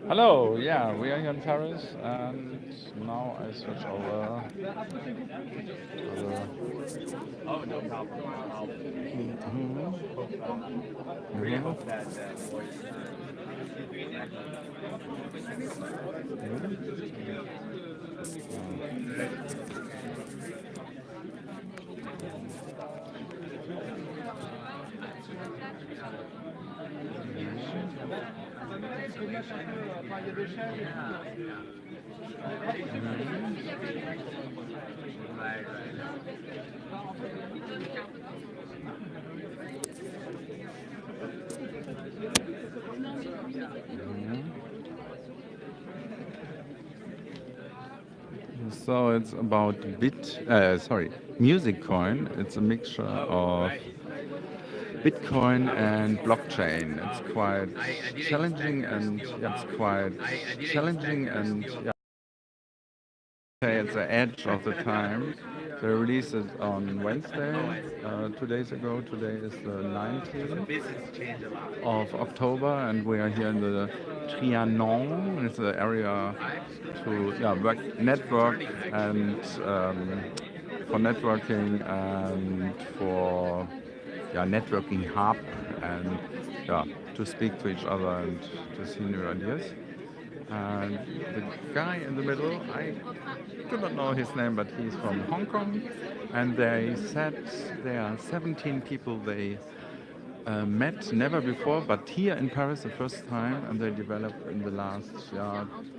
Hello, yeah, we are here in Paris, and now I switch over to Oh, no problem. I'll post really Mhm. hope that the voice actually right, So it's about music coin. It's a mixture oh, of right. Bitcoin and blockchain. It's quite I didn't challenging expect a and skill yeah, it's about quite I didn't challenging expect a and skill yeah, about say at the edge of the time. They released it on Wednesday, oh, I see. 2 days ago. Today is the So the 19th business changed a lot. of October, and we are here in the Trianon. It's the area Right? to yeah, network Charming actually. and for networking and for yeah, networking hub and yeah, to speak to each other and to see new ideas. And the guy in the middle, I do not know his name, but he's from Hong Kong. And they said there are 17 people they met never before, but here in Paris the first time, and they developed in the last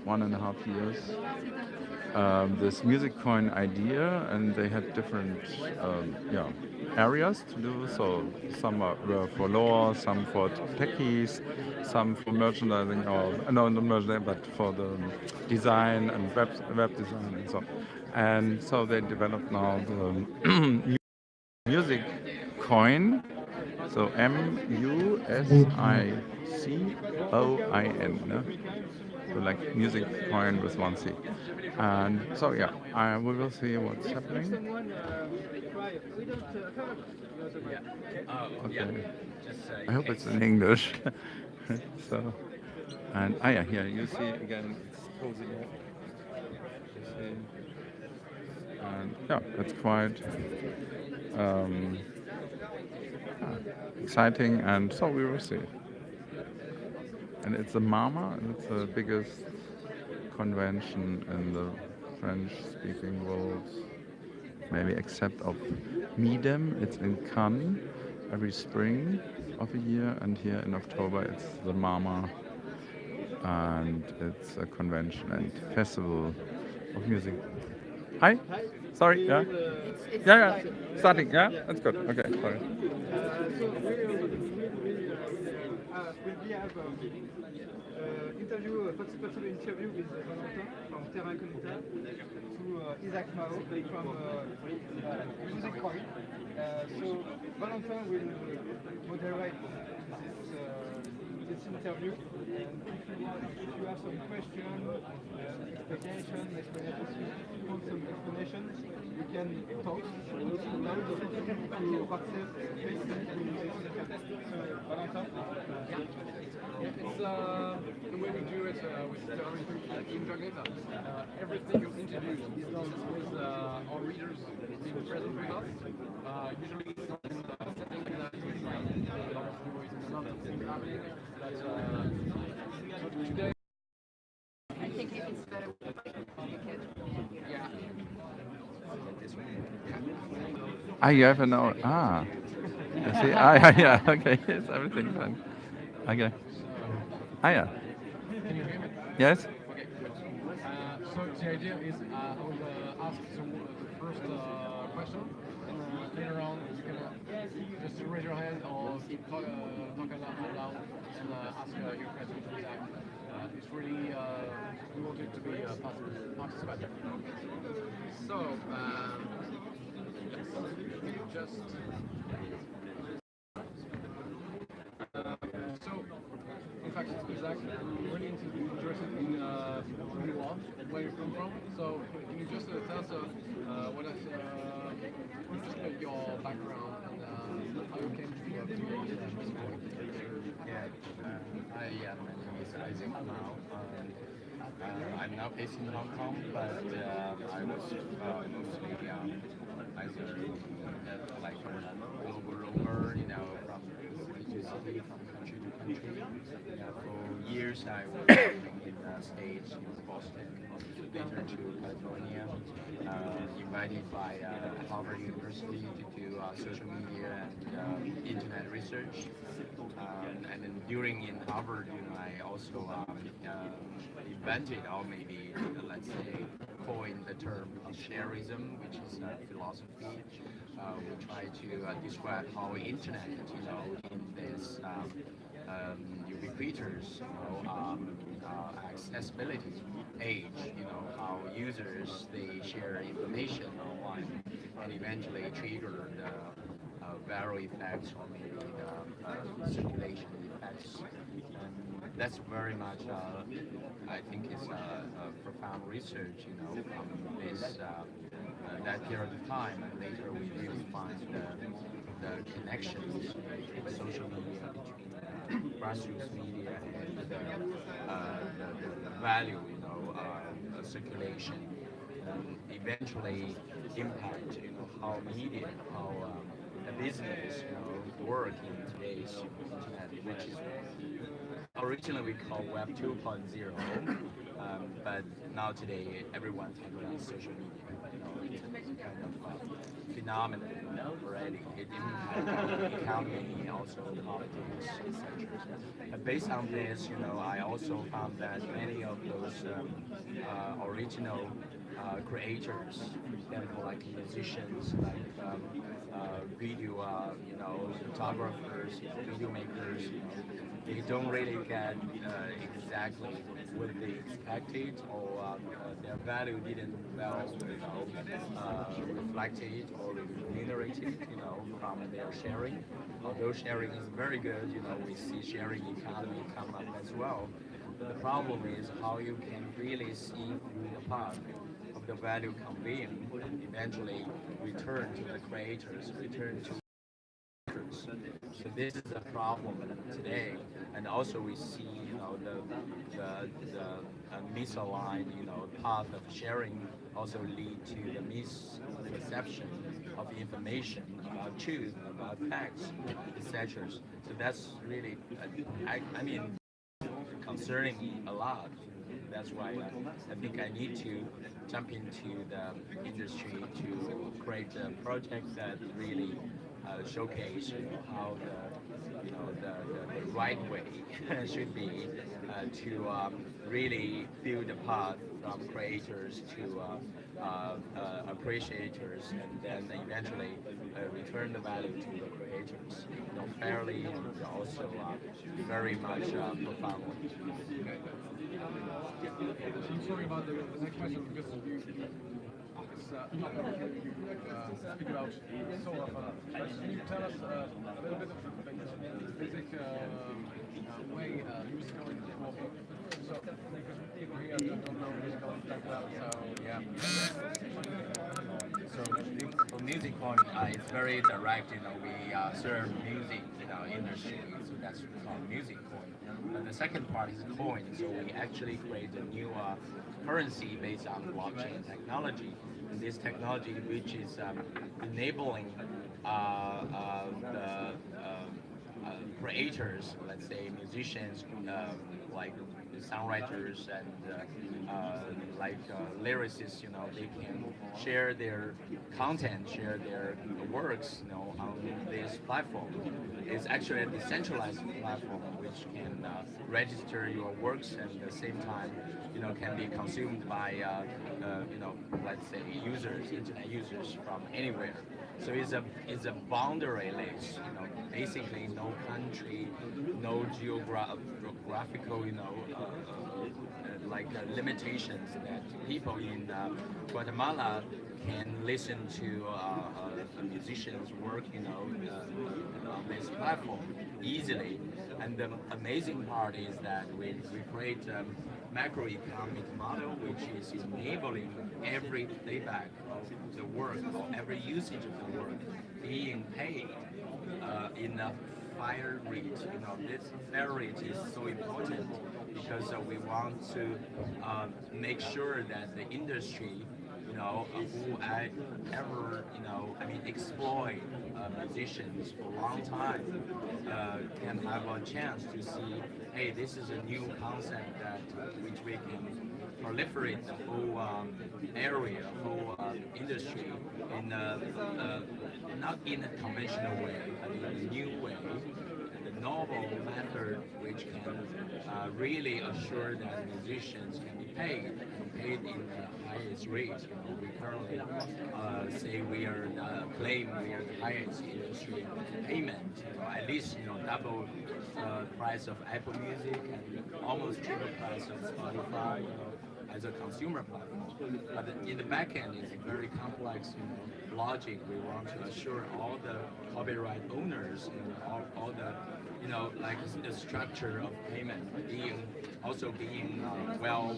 1.5 years this music coin idea, and they had different yeah, areas to do. So some were for law, some for techies, some for merchandising, or no, not merchandising, but for the design and web design and so on. And so they developed now the music coin. So MUSICOIN. No? So like music coin with one C. And so yeah, we will see what's happening. Yeah. Oh, yeah. Okay. Just I in hope it's case. in English. So and yeah, here you see again it's CosyLab. You see, and yeah, it's quite um, exciting, and so we will see. And it's a MaMa, and it's the biggest convention in the French-speaking world, maybe except of Midem. It's in Cannes every spring of a year, and here in October it's the MaMa, and it's a convention and festival of music. Hi, sorry, yeah, yeah, yeah, starting, yeah, that's good. Okay, sorry. We have possible interview with Valentin from Terra Incognita to Isaac Mao from Music Coin. So Valentin will moderate this interview. And if you have some question, explanation, want some explanation, you can talk. Now it's to participate in this. So Valentin. Yeah, it's the way we do it with the Incognita. Everything you introduce is done with our readers being present with us. Usually it's not in a setting that is a lot of noise and a lot of things happening. But so today, I think it's better with you can. yeah, Ah, you have an hour. Ah, I see. Ah, yeah, yeah. Okay, it's everything fine. Okay. Ah, yeah. can you hear me? Yes. Okay, good. So the idea is I will ask the first question, and later on you can just raise your hand or talk out loud and ask your question to Zach. It's really we want it to be participative. So let's just so in fact Zach, really interested in who you are and where you come from. So can you just tell us what is just your background and how you came to this point? Yeah, my name is Isaac now. I'm now based in Hong Kong, but I was mostly as a like a global roamer, from city to city, from country to country. For years, I was living in the States, in Boston, later to California, invited by Harvard University to do social media and internet research. And then during in Harvard, I also invented, or maybe let's say coined the term shareism, which is a philosophy. We try to describe how internet, in this ubiquitous, accessibility age, how users they share information online and eventually trigger the viral effects or maybe the circulation effects. And that's very much, I think, is a profound research, from this that period of time, and later we really find the connections between social media, between grassroots media, and the value, circulation, eventually impact, how media, how a business, work in today's internet, which is originally we call Web 2.0, but now today everyone's talking social media. It's a kind of phenomenon already. It impacts the economy, also politics, etc. Based on this, I also found that many of those original creators, for example, like musicians, like video, photographers, video makers, they don't really get exactly what they expected, or their value didn't well, reflected or remunerated, from their sharing. Although sharing is very good, we see sharing economy come up as well. But the problem is how you can really see through the path of the value conveyed and eventually return to the creators, return to workers. So this is a problem today, and also we see, the misaligned, path of sharing also lead to the misperception of information about truth, about facts, etc. So that's really, I mean, concerning me a lot. That's why I think I need to jump into the industry to create a project that really showcase how the right way should be to really build a path from creators to appreciators, and then eventually return the value to the creators, fairly and also very much profoundly. So sorry about the next question because it's speak about so often. Can you tell us a little bit of the basic way musical involvement? So because people here don't know musical background, so Yeah. So for music one, it's very direct. We serve music in our industry, so that's called music coin. And the second part is coin. So we actually create a new currency based on blockchain technology. And this technology, which is enabling the creators, let's say musicians, like songwriters and lyricists, they can share their content, share their works, on this platform. It's actually a decentralized platform which can register your works and at the same time, can be consumed by, let's say users, internet users from anywhere. So it's a boundaryless, basically no country, no geographical, limitations that people in Guatemala can listen to musicians work, on this platform easily. And the amazing part is that we create a macroeconomic model which is enabling every playback of the work or every usage of the work being paid in a fair rate. This fair rate is so important because we want to make sure that the industry, who I ever, exploit musicians for a long time, can have a chance to see, hey, this is a new concept that which we can proliferate the whole area, whole industry in not in a conventional way, but in a new way, the novel method which can really assure that musicians can be paid in the highest rate. We currently say we are claim we are the highest industry payment, at least double price of Apple Music and almost triple price of Spotify. As a consumer platform, but in the back end, it's a very complex logic. We want to assure all the copyright owners and all the the structure of payment being well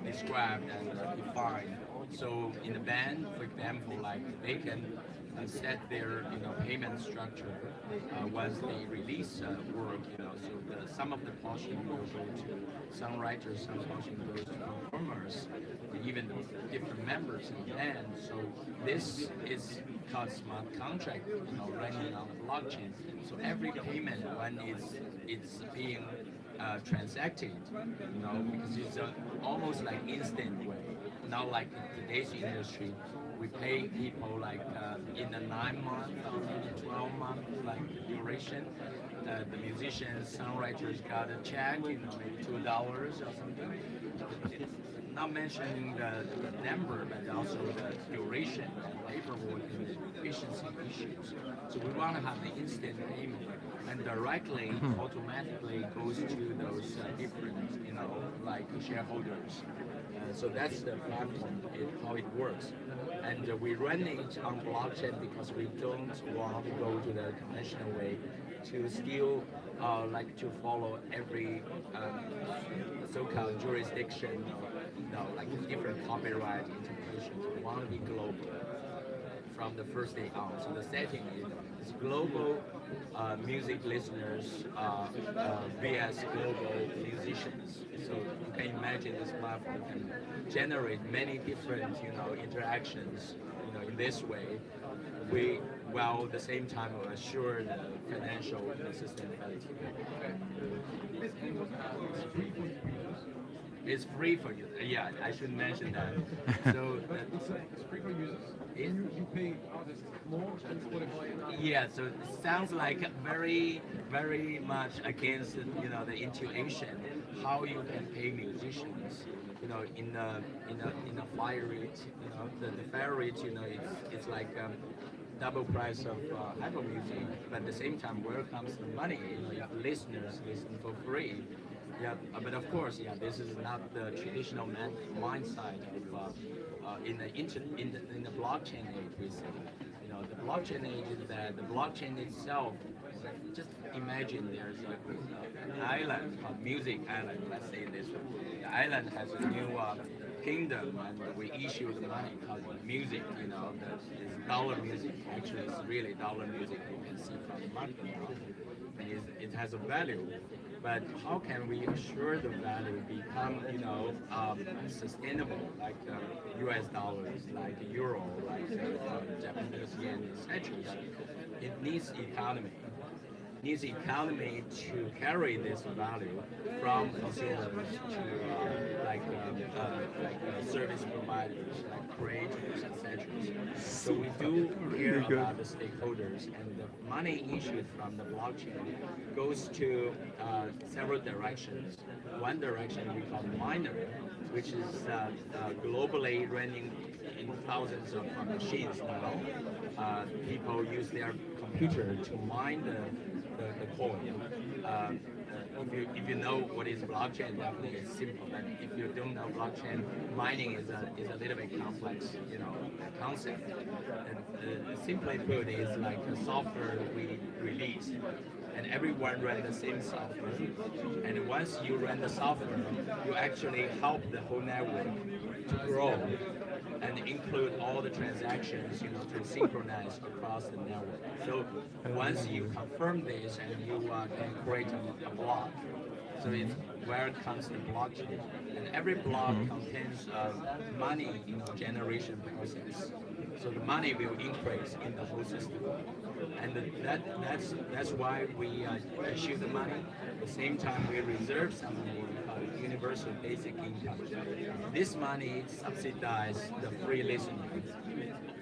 described and defined. So in the band, for example, they can set their payment structure once they release work. So some of the portion will go to songwriters, some portion goes to performers, even different members in the band. So this is called smart contract, running on the blockchain. So every payment when it's being transacted, because it's almost like instant way. Not like today's industry, we pay people in a 9-month or maybe 12-month duration. The musicians, songwriters got a check, maybe $2 or something. Not mentioning the number, but also the duration, the paperwork, and the efficiency issues. So we want to have the instant payment and directly, automatically goes to those different, shareholders. So that's the platform, how it works. And we run it on blockchain because we don't want to go to the conventional way to still to follow every so-called jurisdiction, different copyright interpretations. We want to be global from the first day on. So the setting is global music listeners vs global musicians. So you can imagine this platform can generate many different interactions in this way. While at the same time will assure the financial sustainability. It's free for you. Yeah, I should mention that. So It's free for users. You pay artists more than Spotify. Yeah, so it sounds like very, very much against the intuition how you can pay musicians. In a fire rate, the fair rate, it's like double price of Apple Music, but at the same time, where comes the money? You have listeners listen for free. Yeah, but of course, this is not the traditional mindset of in the blockchain age. We say, the blockchain age is that the blockchain itself. Just imagine there's an island called Music Island. Let's say this. The island has a new kingdom, and we issue the money called music. That is dollar music. Actually, it's really dollar music. You can see from the market now, and it has a value. But how can we assure the value become, sustainable, like U.S. dollars, like euro, like Japanese yen, etc. It needs economy. Needs economy to carry this value from consumers to service providers, like creators, etc. So we do hear about the stakeholders, and the money issued from the blockchain goes to several directions. One direction we call miner, which is globally running in thousands of machines now. People use their computer to mine the coin. If you know what is blockchain, definitely it's simple. But if you don't know blockchain, mining is a little bit complex, concept. And simply put, is like a software we release, and everyone run the same software. And once you run the software, you actually help the whole network to grow and include all the transactions, to synchronize across the network. So once you confirm this and you can create a block, so it's where it comes the blockchain, and every block contains money, generation process. So the money will increase in the whole system, and that's why we issue the money. At the same time, we reserve some money called universal basic income. This money subsidizes the free listening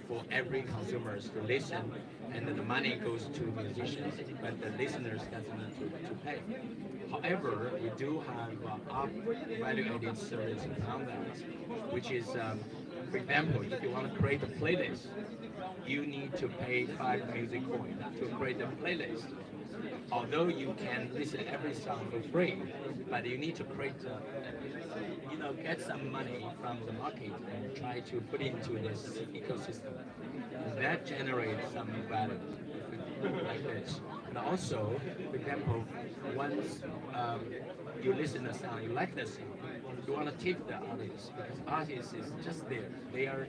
for every consumers to listen, and then the money goes to musicians, but the listeners doesn't need to pay. However, we do have up value-added service around that, which is, for example, if you want to create a playlist, you need to pay 5 music coins to create a playlist. Although you can listen every song for free, but you need to create, get some money from the market and try to put into this ecosystem. That generates some value like this. And also, for example, once you listen to a song, you like the song, you want to tip the artist because artist is just there. They're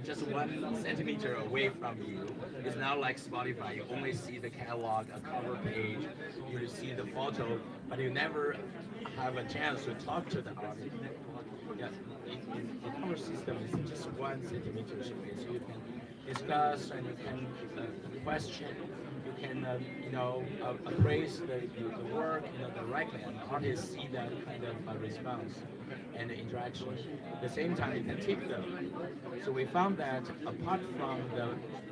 just 1 centimeter away from you. It's not like Spotify. You only see the catalog, a cover page, you see the photo, but you never have a chance to talk to the artist. Yeah, in our system, it's just 1 centimeter away, so you can discuss and you can question, you can appraise the work directly, and artists see that kind of response and interaction. At the same time, you can tip them. So we found that apart from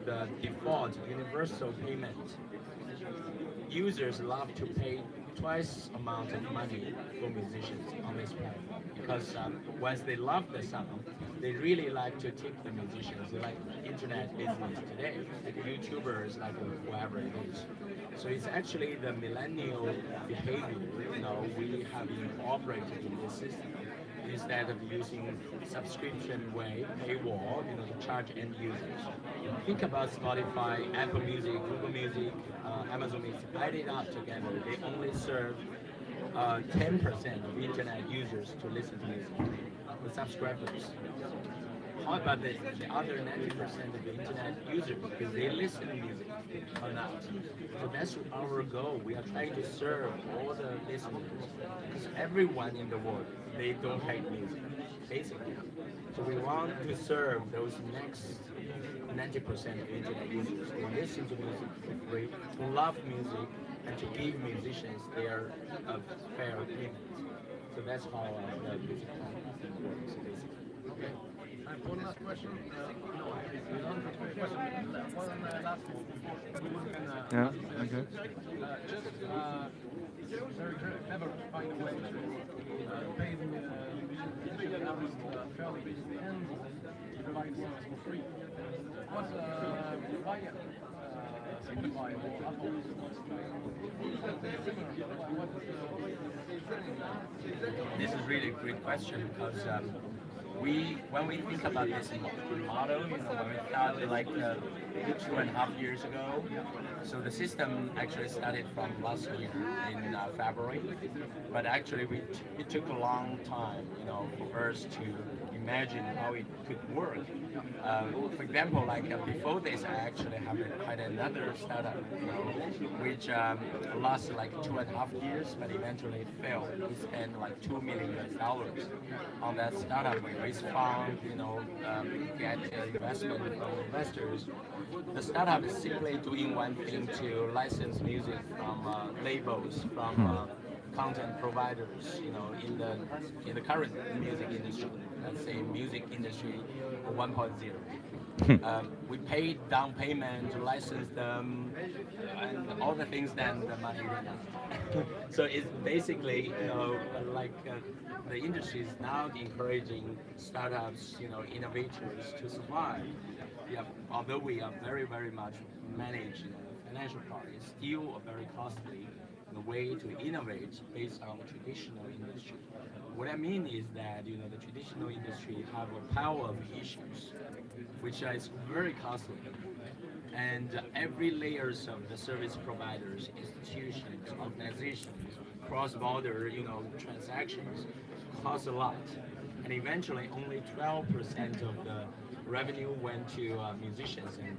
the default universal payment, users love to pay twice amount of money for musicians on this platform because once they love the song, they really like to tip the musicians. They like internet business today, like YouTubers, like whoever it is. So it's actually the millennial behavior, we have incorporated in this system. Instead of using subscription way, paywall, to charge end users. Think about Spotify, Apple Music, Google Music, Amazon Music, add it up together. They only serve 10% of internet users to listen to music, the subscribers. How about the other 90% of the internet users? Because they listen to music or not. So that's our goal. We are trying to serve all the listeners. Because everyone in the world, they don't hate music, basically. So we want to serve those next 90% of internet users who listen to music for free, who love music, and to give musicians their fair payment. So that's how the music platform works, basically. Okay. And one last question. One last one. Yeah, okay. They're never find a way to pay the musician fairly and provide songs for free. What's why Spotify or Apple This is really a great question because when we think about this model, when we started like 2.5 years ago, so the system actually started from last year in February, but actually it took a long time, for us to imagine how it could work. For example, like before this, I actually had another startup, which lasted like 2.5 years, but eventually it failed. We spent like $2 million on that startup. We raised funds, get investment from investors. The startup is simply doing one thing to license music from labels, from content providers, in the current music industry. Let's say music industry 1.0. We paid down payment to license them and all the things then the money ran out. So it's basically, the industry is now encouraging startups, innovators to survive. Yeah, although we are very, very much managed financial part is still a very costly way to innovate based on traditional industry. What I mean is that the traditional industry have a pile of issues, which is very costly, and every layers of the service providers, institutions, organizations, cross-border transactions cost a lot, and eventually only 12% of the revenue went to musicians and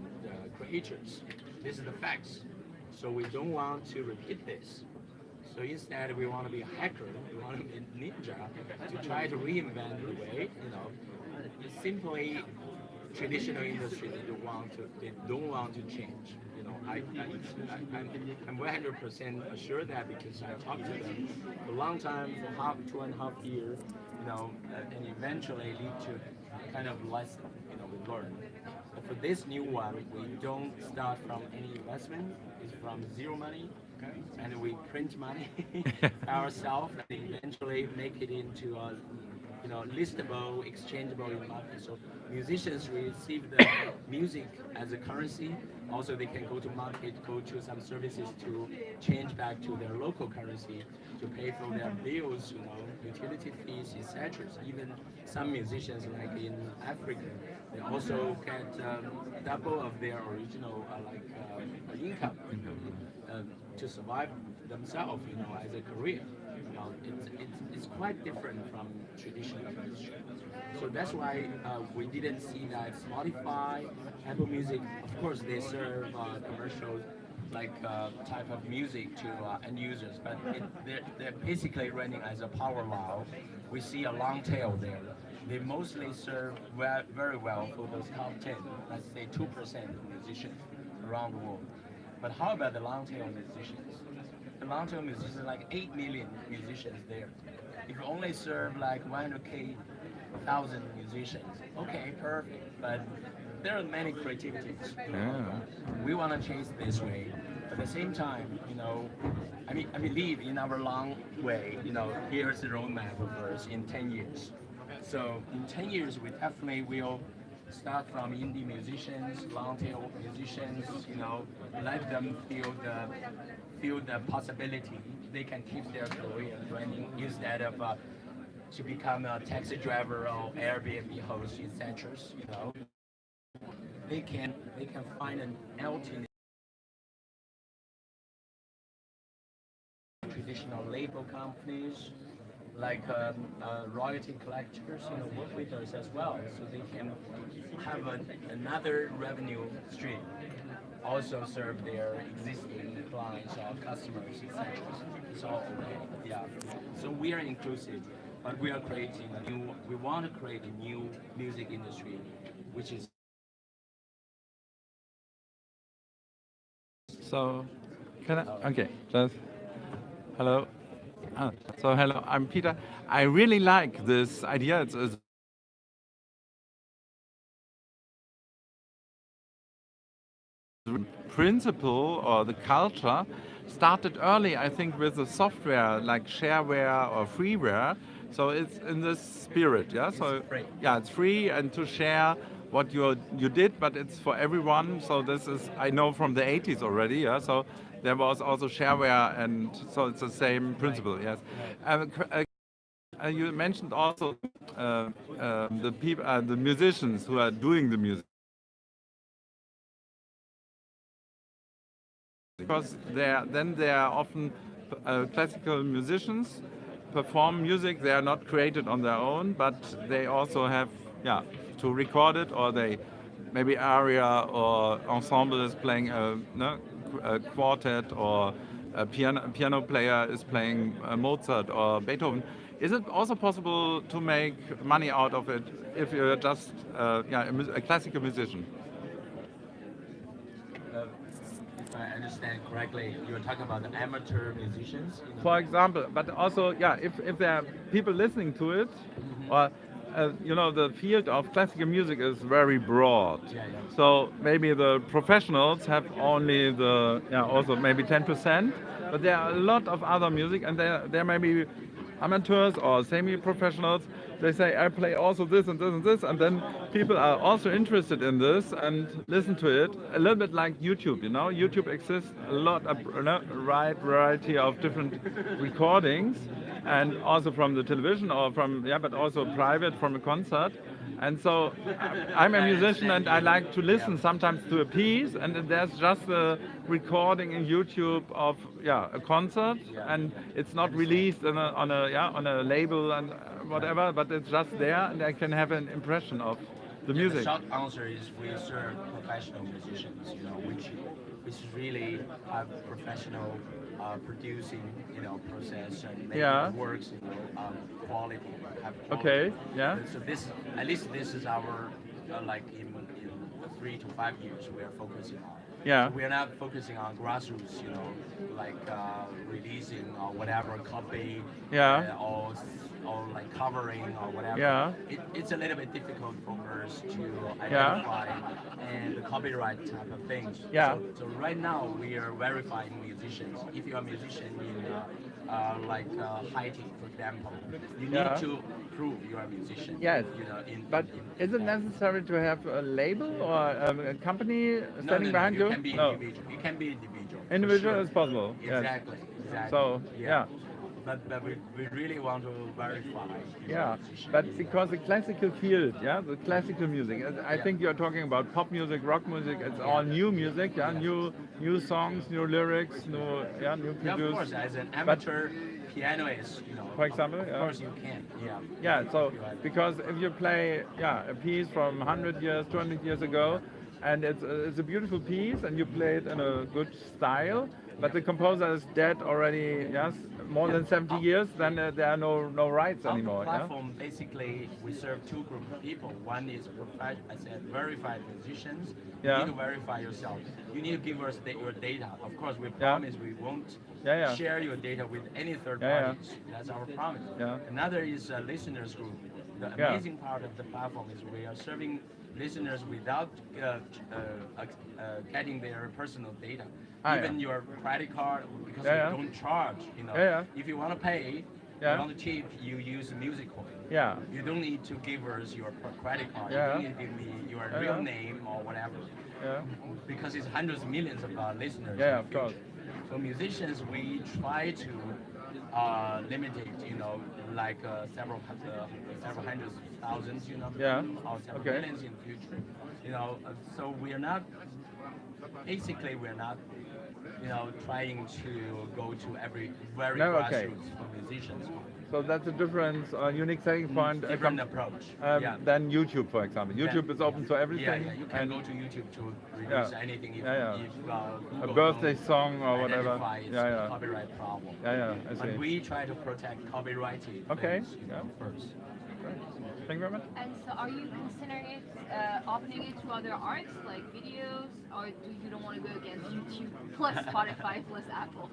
creators. This is the facts. So we don't want to repeat this. So instead, we want to be a hacker, we want to be a ninja to try to reinvent the way, simply traditional industry they don't want to change. I'm 100% assured that because I talked to them for a long time, for 2.5 years, and eventually lead to kind of lesson, we learn. But for this new one, we don't start from any investment. It's from zero money, and we print money ourselves, and eventually make it into a listable, exchangeable in market. So musicians receive the music as a currency. Also, they can go to market, go to some services to change back to their local currency to pay for their bills, utility fees, etc. Even some musicians, like in Africa, they also get double of their original income to survive themselves, as a career. It's quite different from traditional industry. So that's why we didn't see that Spotify, Apple Music, of course, they serve commercial type of music to end users, but they're basically running as a power law. We see a long tail there. They mostly serve very well for those top 10, let's say 2% of musicians around the world. But how about the long tail musicians? The long tail musicians, like 8 million musicians there. If you only serve like 100,000 musicians, okay, perfect. But there are many creativities. Yeah. We want to change this way. At the same time, I believe in our long way. Here's the roadmap of us in 10 years. So in 10 years, we definitely will start from indie musicians, long tail musicians. Let them feel the possibility they can keep their career running instead of to become a taxi driver or Airbnb host, etc. They can find an alternate traditional label companies like royalty collectors, work with us as well, so they can have another revenue stream. Also serve their existing clients or customers, etc. It's all okay. Yeah. So we are inclusive, but we are creating a new. We want to create a new music industry, which is. So, can I? Okay, just hello. So hello, I'm Peter. I really like this idea. It's a principle or the culture started early, I think, with the software like shareware or freeware. So it's in this spirit, yeah. So free. yeah, it's free and to share what you did, but it's for everyone. So this is I know from the 80s already, yeah. So there was also shareware, and so it's the same principle, yes. You mentioned also the people, the musicians who are doing the music. Because they are often classical musicians, perform music. They are not created on their own, but they also have to record it, or they maybe aria or ensemble is playing a quartet, or a piano player is playing Mozart or Beethoven. Is it also possible to make money out of it if you're just a classical musician? If I understand correctly, you're talking about the amateur musicians. For example, but also, if there are people listening to it, or the field of classical music is very broad. Yeah. So maybe the professionals have only also maybe 10%, but there are a lot of other music, and there may be amateurs or semi-professionals they say I play also this and this and this, and then people are also interested in this and listen to it. A little bit like YouTube, you know. YouTube exists a lot, a right variety of different recordings, and also from the television or from but also private from a concert. And so I'm a musician and I like to listen sometimes to a piece, and there's just a recording in YouTube of a concert, and it's not released on a label and whatever, but it's just there, and I can have an impression of the The music. short answer is we serve professional musicians, which is really a professional producing, process and making Yeah. it works, quality, have quality. Okay, yeah. So this, at least this is our, like in 3 to 5 years, we are focusing on. Yeah. So we are not focusing on grassroots, like releasing or whatever copy, Yeah. or like covering or whatever. Yeah. It's a little bit difficult for us to Yeah. identify and the copyright type of things. Yeah. So right now we are verifying musicians. If you're a musician in Haiti, for example, you need Yeah. to prove you're a musician. Yes. But in is it necessary to have a label or a company No, standing behind you you? can be No. individual. You can be individual. for Individual sure. is possible. Yes. Exactly. So, yeah. But we really want to verify. Yeah, musicians. but because the classical field, the classical music, I Yeah. think you're talking about pop music, rock music, it's all new music, new songs, new lyrics, new Yeah, produced. of course, as an amateur pianist, For example, of course you can. Yeah. Yeah, so because if you play a piece from 100 years, 200 years ago, and it's a beautiful piece, and you play it in a good style, but the composer is dead already, more than 70 years, then there are no rights On the anymore. platform, basically, we serve two groups of people. One is I said verified musicians. You Yeah. need to verify yourself. You need to give us your data. Of course, we Yeah. promise we won't Yeah. share your data with any third Yeah. parties. That's our promise. Yeah. Another is a listeners group. The Yeah. amazing part of the platform is we are serving listeners without getting their personal data. Even your credit card, because Yeah. we don't charge. Yeah. If you want to pay, Yeah. you want to tip, you use music coin. Yeah. You don't need to give us your credit card. Yeah. You don't need to give me your Yeah. real name or whatever, Yeah. because it's hundreds of millions of listeners. Yeah, in the of course. future. So musicians, we try to limit it, like several hundreds of thousands, Yeah. or several Okay. millions in the future. So we are not, basically we're not, trying to go to every very No, okay. grassroots for musicians. So that's a different, unique selling point Different approach. than YouTube, for example. YouTube is open to everything. Yeah, you can and go to YouTube to release anything if, Yeah. if a Google birthday don't song or whatever. identify it's Yeah. a copyright problem. Yeah, I But see. we try to protect copyrighted Okay, things, first. Thank you very much. And so are you considering it, opening it to other arts, like videos, or do you don't want to go against YouTube plus Spotify plus Apple?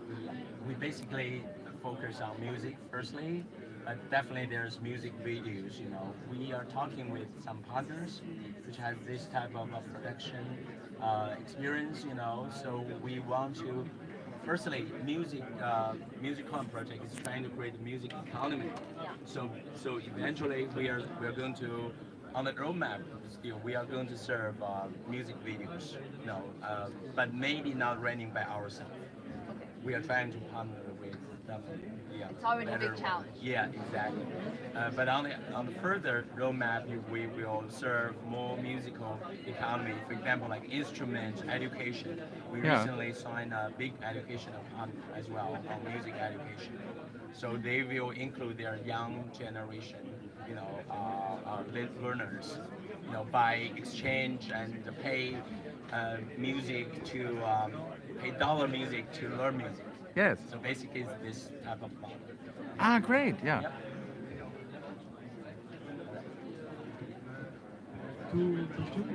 We basically focus on music firstly, but definitely there's music videos. We are talking with some partners which has this type of production experience. So we want to. Firstly, music Con project is trying to create a music economy. So eventually we're going to, on the roadmap still, we are going to serve music videos. But maybe not running by ourselves. Okay. We are trying to partner with them. Yeah, It's already a big better- challenge. Yeah, exactly. But on the further roadmap, we will serve more musical economy. For example, like instrument education. We Yeah. recently signed a big educational partner as well on music education. So they will include their young generation, learners, by exchange and pay music to pay dollar music to learn music. Yes. So basically, it's this type of model. Ah, great. Yeah. Yep. Two questions.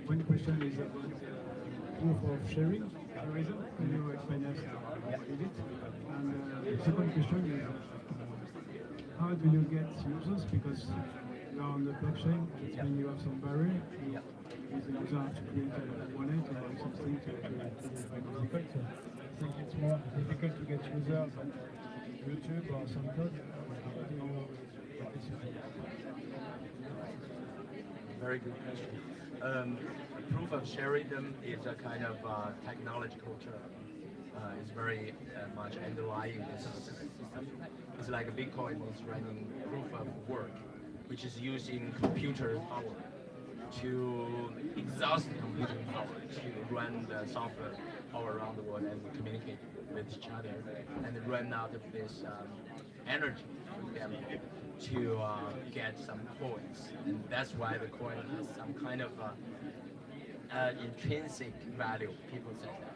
One question is about proof of sharing algorithm. Can you explain us with it? And the second question is how do you get users? Because you are on the blockchain, it's when you have some barrier. Yep. The user have to create a wallet or something to difficult. So I think it's more difficult to get users on YouTube or SoundCloud. How do you Very good question. Proof of sharing is a kind of technological term. It's very much underlying this system. It's like a Bitcoin is running proof of work, which is using computer power to exhaust the computing power to run the software all around the world and communicate with each other and run out of this energy for them to get some coins. And that's why the coin has some kind of intrinsic value. People say that.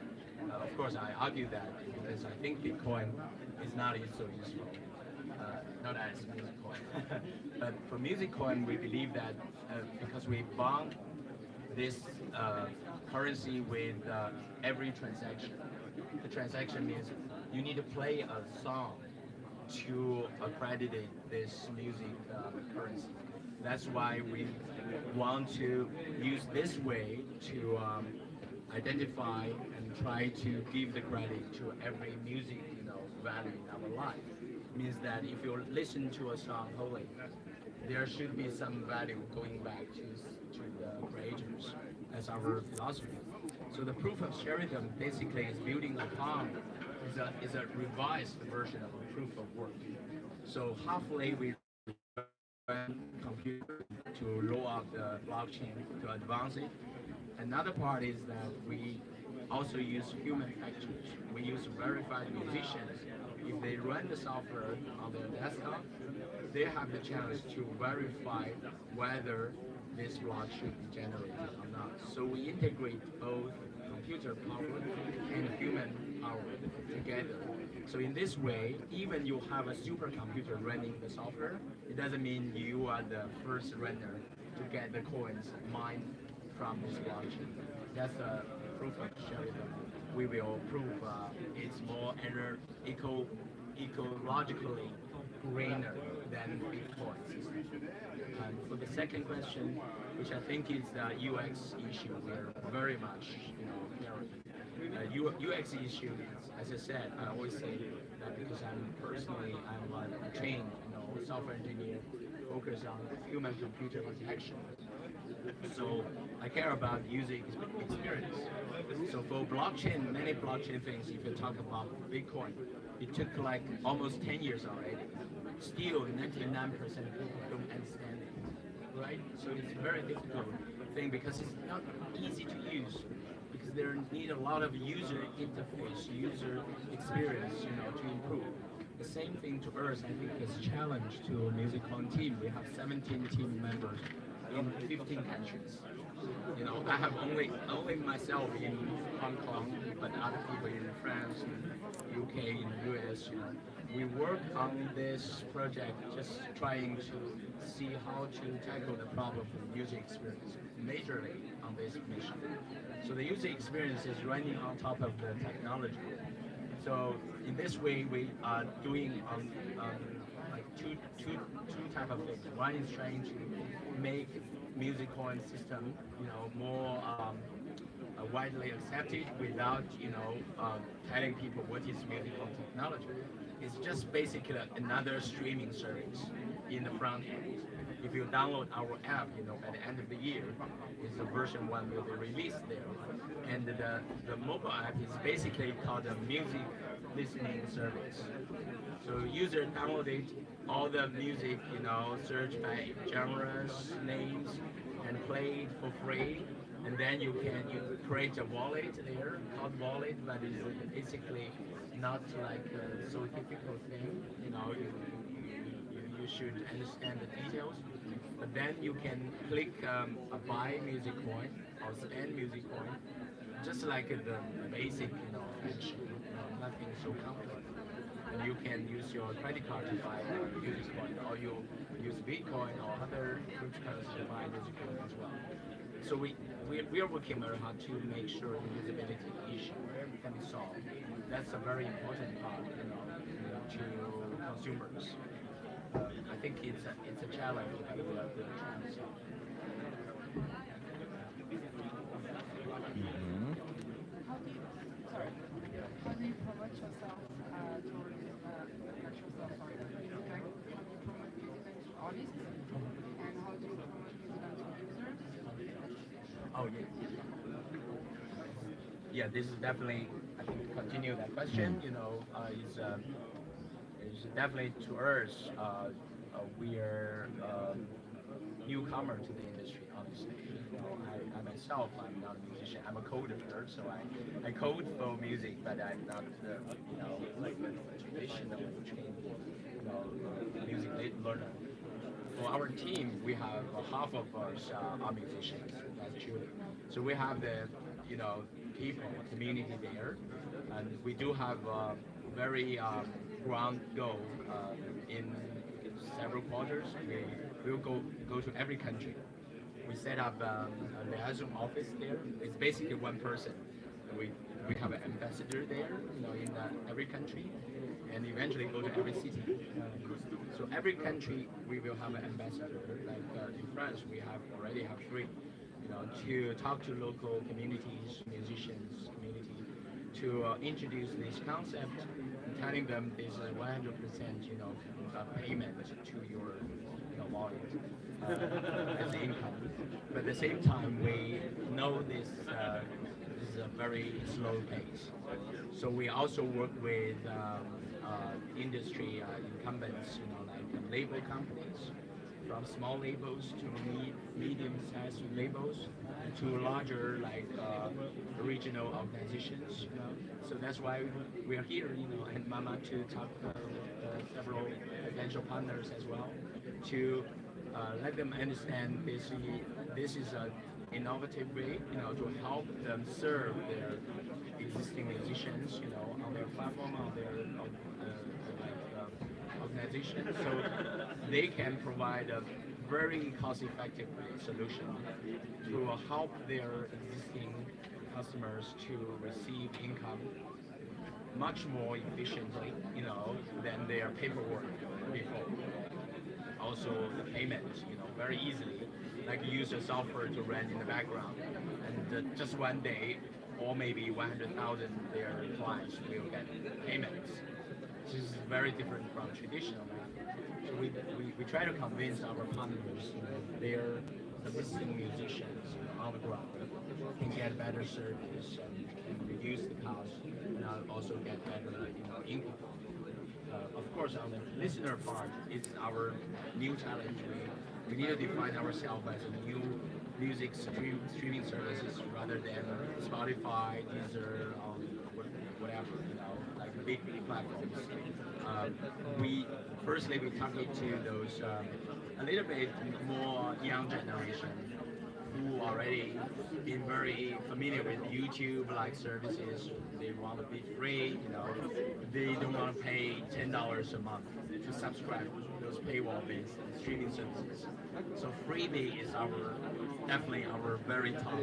Of course, I argue that because I think Bitcoin is not so useful, not as music coin. But for music coin, we believe that because we bond this currency with every transaction. The transaction means you need to play a song to accredit this music currency. That's why we want to use this way to identify and try to give the credit to every music value in our life. Means that if you listen to a song wholly, there should be some value going back to the creators. That's our philosophy. So the proof of sharing basically is building upon is a revised version of a proof of work. So halfway we computer to roll out the blockchain to advance it. Another part is that we also use human factors. We use verified musicians. If they run the software on their desktop, they have the chance to verify whether this block should be generated or not. So we integrate both computer power and human power together. So in this way, even you have a supercomputer running the software, it doesn't mean you are the first runner to get the coins mined from this blockchain. That's the proof of sharing. We will prove it's more ecologically greener than Bitcoin system. And for the second question, which I think is the UX issue, we're very much UX issue is, as I said, I always say that because I'm a trained software engineer focused on human-computer interaction. So I care about user experience. So for blockchain, many blockchain things, if you talk about Bitcoin, it took like almost 10 years already. Still, 99% of people don't understand it, right? So it's a very difficult thing because it's not easy to use. Because there need a lot of user interface, user experience, to improve. The same thing to us, I think, is challenge to Musicon team. We have 17 team members in 15 countries. I have only myself in Hong Kong, but other people in France, in UK, in US. We work on this project, just trying to see how to tackle the problem of user experience, majorly on this mission. So the user experience is running on top of the technology. So in this way, we are doing like two type of things. One is trying to make music coin system, more widely accepted without, telling people what is music coin technology. It's just basically another streaming service in the front end. If you download our app, at the end of the year, is the version 1 will be released there. And the mobile app is basically called a music listening service. So user downloaded all the music, search by genres, names, and play it for free. And then you create a wallet there, called wallet, but it's basically not like a so difficult thing. You should understand the details. But then you can click a buy music coin or spend music coin, just like the basic, function, nothing so complex. And you can use your credit card to buy music coin, or you use Bitcoin or other cryptocurrency to buy music coin as well. So we are working very hard to make sure the usability issue can be solved. That's a very important part, to consumers. I think it's a challenge that we are trying to solve. Mhm. How do you promote yourself towards like yourself on music? Can you promote music Oh yeah. Yeah, this is definitely, I think, to continue that question, is definitely to us, we are newcomer to the industry, honestly. I myself, I'm not a musician. I'm a coder, so I code for music, but I'm not, like a traditional trained, music learner. For our team, we have half of us are musicians, actually. So we have the, people, community there, and we do have very ground goal in several quarters. We will go to every country. We set up a liaison office there. It's basically one person. We we have an ambassador there, in every country, and eventually go to every city. So every country we will have an ambassador. Like in France, we already have three. To talk to local communities, musicians, community, to introduce this concept, telling them this is 100%, payment to your, lawyer as income. But at the same time, we know this is a very slow pace. So we also work with industry incumbents, like label companies, from small labels to medium-sized labels to larger like regional organizations. So that's why we are here, at MaMa to talk several potential partners as well to let them understand this is an innovative way, to help them serve their existing musicians, on their platform, on their organization, so they can provide a very cost-effective solution to help their existing customers to receive income much more efficiently, than their paperwork before. Also, the payment, very easily, like use a software to run in the background, and just one day, or maybe 100,000 their clients will get payments. This is very different from traditional method. So we try to convince our partners, their existing musicians, on the ground can get better service and reduce the cost, and also get better, income. Of course, on the listener part, it's our new challenge. We need to define ourselves as a new music streaming services rather than Spotify, Deezer, whatever, like the big platforms. We target to those a little bit more young generation who already been very familiar with YouTube-like services. They want to be free, they don't want to pay $10 a month to subscribe to those paywall-based streaming services. So freebie is definitely our very top,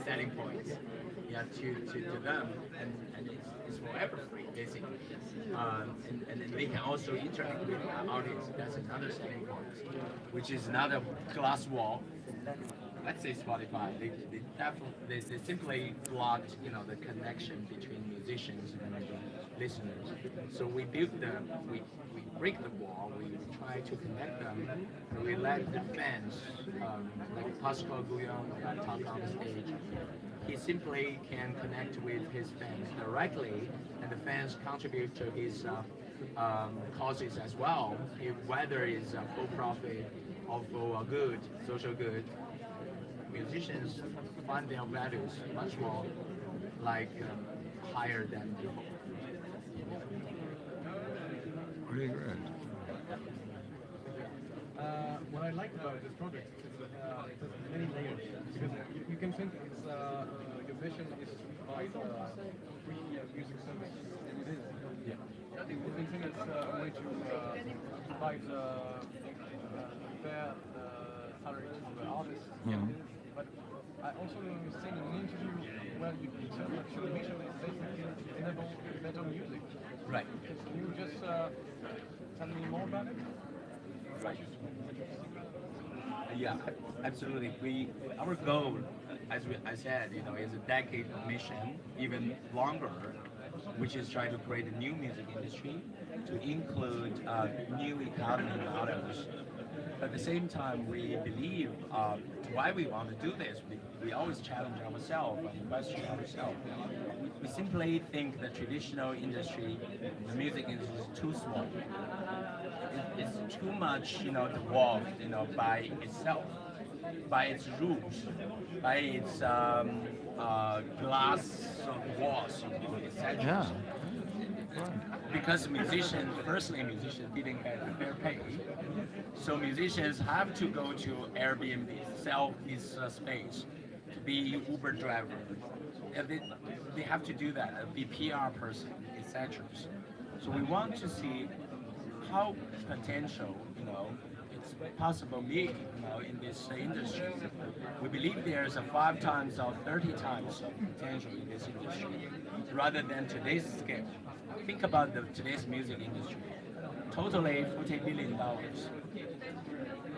selling points. Yeah, to them, and it's forever free basically. And then they can also interact with artists. That's another selling point, which is not a glass wall. Let's say Spotify, they simply blocked, the connection between musicians and listeners. So we break the wall. We try to connect them. And we let the fans, like Pascal Guyon, talk on the stage. He simply can connect with his fans directly, and the fans contribute to his causes as well. Whether it's for profit or for good, social good, musicians find their values much more higher than before. Really great. What I like about this project is it has many layers because you can think it's your vision is to provide free music service. It is. Yeah. You can think it's a way to provide fair salary to the artists. Mhm. But I also seen in an interview where you tell that your mission is basically to enable better music. Right. Can you just tell me more about it? Right. Yeah, absolutely. Our goal, as I said, is a decade mission, even longer, which is trying to create a new music industry to include new economy models. At the same time, we believe why we want to do this. We always challenge ourselves and question ourselves. We simply think the traditional industry, the music industry, is too small. It's too much, dwarfed, by itself, by its rules, by its glass walls, etc. Yeah. Because musicians, firstly, musicians didn't get fair pay, so musicians have to go to Airbnb, sell this space, to be Uber driver. And they have to do that, be PR person, etc. So we want to see how potential, it's possible big, in this industry. We believe there's a 5 times or 30 times of potential in this industry, rather than today's scale. Think about today's music industry. Totally $40 billion.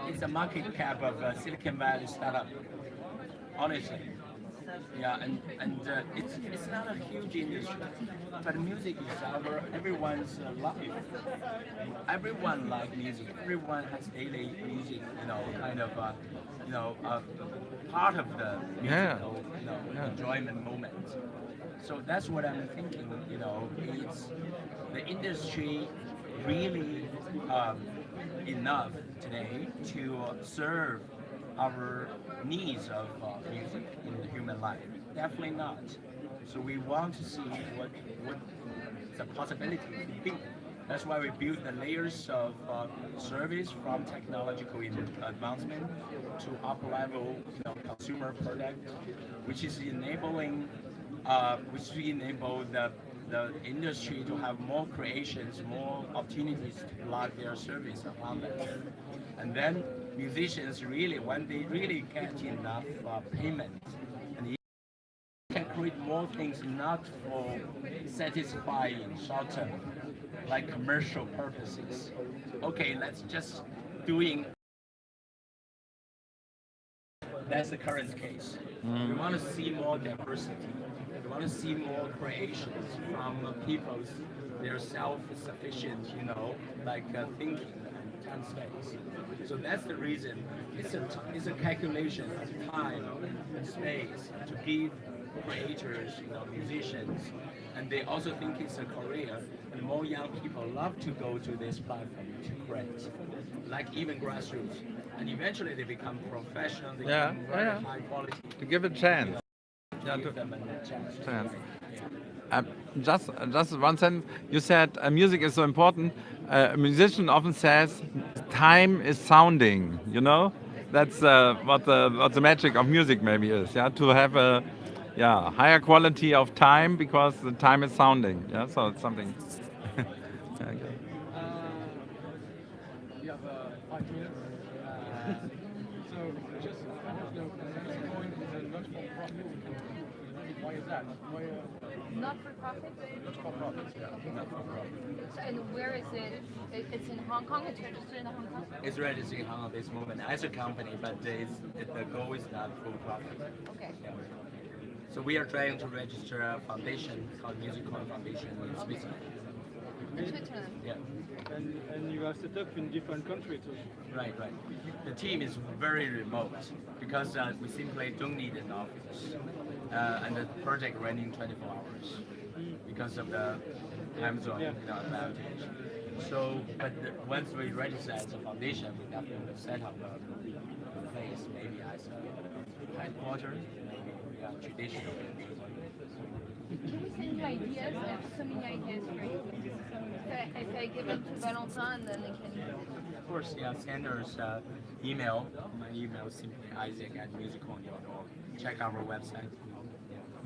It's a market cap of a Silicon Valley startup. Honestly. Yeah, and it's not a huge industry, but music is everyone's life. Everyone likes music. Everyone has daily music, kind of, part of the musical, enjoyment moment. So that's what I'm thinking. It's the industry really enough today to serve our needs of music in the human life? Definitely not. So we want to see what the possibility could be. That's why we build the layers of service from technological advancement to up-level consumer product, which is enabling, which enable the industry to have more creations, more opportunities to plug their service upon that. And then musicians really, when they really get enough payment, and they can create more things not for satisfying short-term, like commercial purposes. Okay, let's just doing. That's the current case. We want to see more diversity. We want to see more creations from people's their self-sufficient, thinking and space. So that's the reason. It's a calculation of time and space to give creators, musicians, and they also think it's a career. And more young people love to go to this platform to create, like even grassroots, and eventually they become professional. They become very high quality. To give a chance. Give them a chance. Just one sentence. You said music is so important. A musician often says time is sounding. That's what the magic of music maybe is. Yeah, to have a higher quality of time because the time is sounding. Yeah, so it's something. Okay. You have 5 minutes. So just I want to know, Bitcoin is a not-for-profit. Why is that? Why? Not for profit? Not for profit, yeah. Not for profit. So, and where is it? It's in Hong Kong? It's registered in Hong Kong? It's registered in Hong Kong at this moment as a company, but the goal is not full profit. Okay. Yeah. So we are trying to register a foundation called Music Coin Foundation in Switzerland. In Switzerland? Yeah. And you have set up in different countries too. Right. The team is very remote because we simply don't need an office, and the project running 24 hours because of the time zone advantage. So, but once we register as a foundation, we definitely set up a place, maybe as a headquarters, maybe we are traditional. Can we send you ideas? I have so many ideas for you. If I give them to Valentin and then they can... Of course, send us email. My email is simply isaac@musicon.org. Check our website.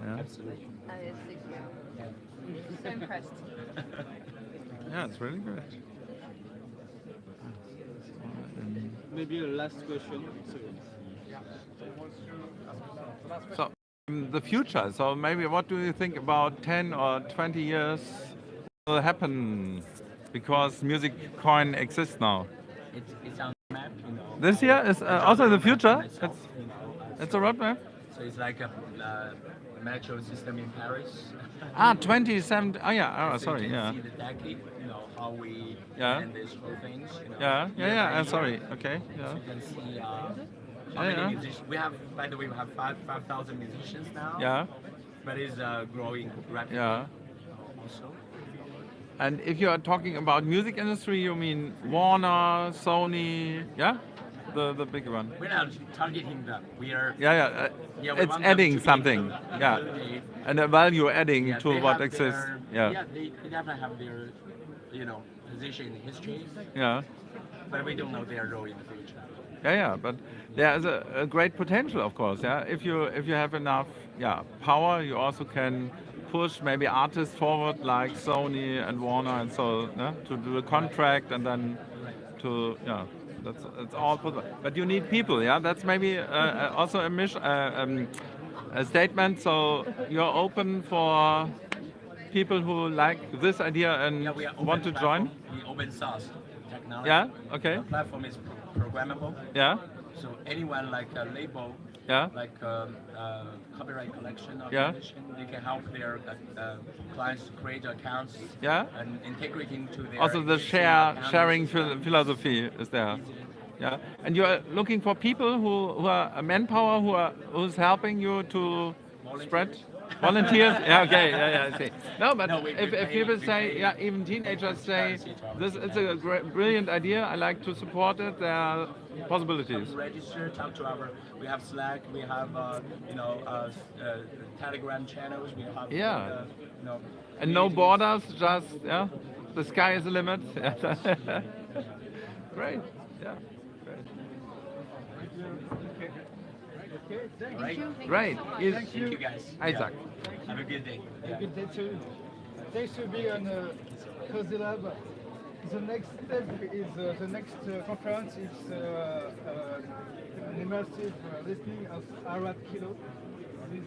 Yeah. Absolutely. So impressed. Yeah, it's really great. Maybe a last question. So, the future. So maybe what do you think about 10 or 20 years will happen because music coin exists now? It's on the map, This year is also in the future. It's a roadmap. So it's like a metro system in Paris. 27. Oh yeah. Oh, So sorry. you can Yeah. see the decade, how we Yeah. plan these whole things. You know. Yeah, We are yeah. very Sorry. young. Okay. So Yeah. you can see how Yeah, many yeah. musicians we have. By the way, we have 5,000 musicians now. Yeah. But it's growing rapidly. Yeah. Also. And if you are talking about music industry, you mean Warner, Sony, yeah, the big one. We're not targeting them. We are. Yeah, yeah. Yeah, we It's want them adding to be something. Yeah, included. and a value adding Yeah, to they what have exists. their, Yeah, they definitely have their, position in history, yeah, but we don't know their role in the future. yeah, yeah. But there is a great potential, of course. Yeah, if you have enough, yeah, power, you also can push maybe artists forward like Sony and Warner and so, yeah, to do a contract and then to, yeah, that's all possible. But you need people, yeah. That's maybe also a statement. So you're open for people who like this idea and Yeah, we are open want to platform. join. We open source technology. Yeah. Okay. The platform is programmable, Yeah. so anyone like a label, Yeah. like copyright collection Yeah. organization, they can help their clients to create accounts. Yeah. And integrate into their Also, the existing accounts. sharing philosophy is there. Yeah. And you are looking for people who are a manpower who's helping you to spread. Volunteers? Yeah, okay, yeah, I see. No, but No, we if pay- people we say, pay yeah, even teenagers say, transparency to our this is a brilliant idea, I like to support it, there are possibilities. Register, talk to our. We have Slack. We have Telegram channels. We have Yeah. And no meetings. borders, just, yeah, the sky is the limit. Great, yeah, great. Okay, thank Right. you. Great. Is Thank you guys. Isaac. Yeah. Have a good day. Yeah. Good day too. Thanks to be on CosyLab. The next step is the next conference. It's an immersive listening of Arab Kilo with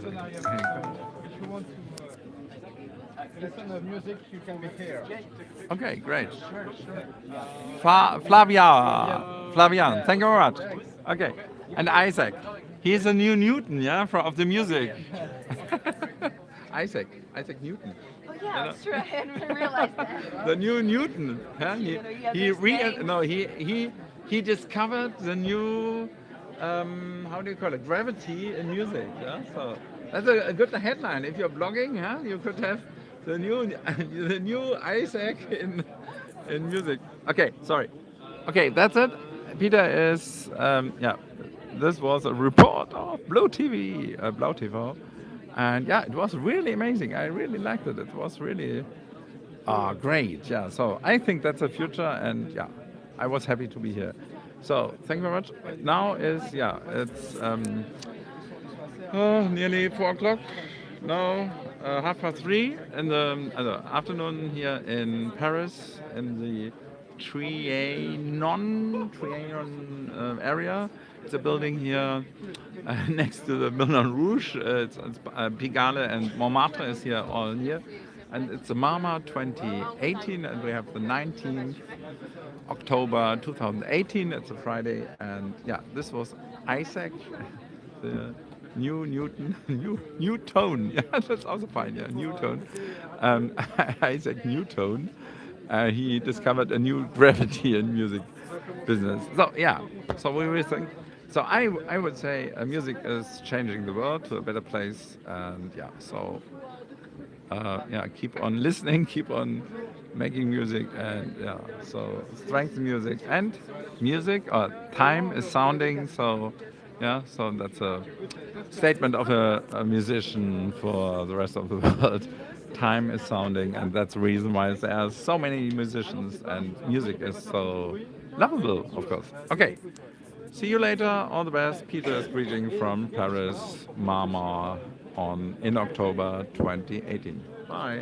scenario. If you want to listen to music, you can be here. Okay, great. Flavian, thank you very much. Okay, and Isaac, he's a new Newton, yeah, of the music. Isaac Newton, Oh yeah, that's true. I hadn't realized that. the new Newton. Yeah? He discovered the new how do you call it, gravity in music. Yeah? So that's a good headline. If you're blogging, yeah, you could have the new Isaac in music. Okay, sorry. Okay, that's it. Peter is yeah. This was a report of Blue TV, Blau TV, and yeah, it was really amazing. I really liked it. It was really great. Yeah, so I think that's the future, and yeah, I was happy to be here. So thank you very much. Now is it's nearly 4 o'clock. No, 3:30 in the afternoon here in Paris in the Trianon area. It's a building here next to the Moulin Rouge. It's Pigalle and Montmartre is here all here. And it's the MaMa 2018, and we have the 19th October 2018. It's a Friday, and yeah, this was Isaac, the new Newton, new tone. Yeah, that's also fine. Yeah, Newton, Isaac Newton. He discovered a new gravity in music business. So yeah, so we were thinking. So I would say music is changing the world to a better place, and yeah, so yeah, keep on listening, keep on making music, and yeah, so strengthen music and music. Time is sounding, so yeah, so that's a statement of a musician for the rest of the world. Time is sounding, and that's the reason why there are so many musicians, and music is so lovable, of course. Okay. See you later. All the best. Peter is greeting from Paris, MaMa, in October 2018. Bye.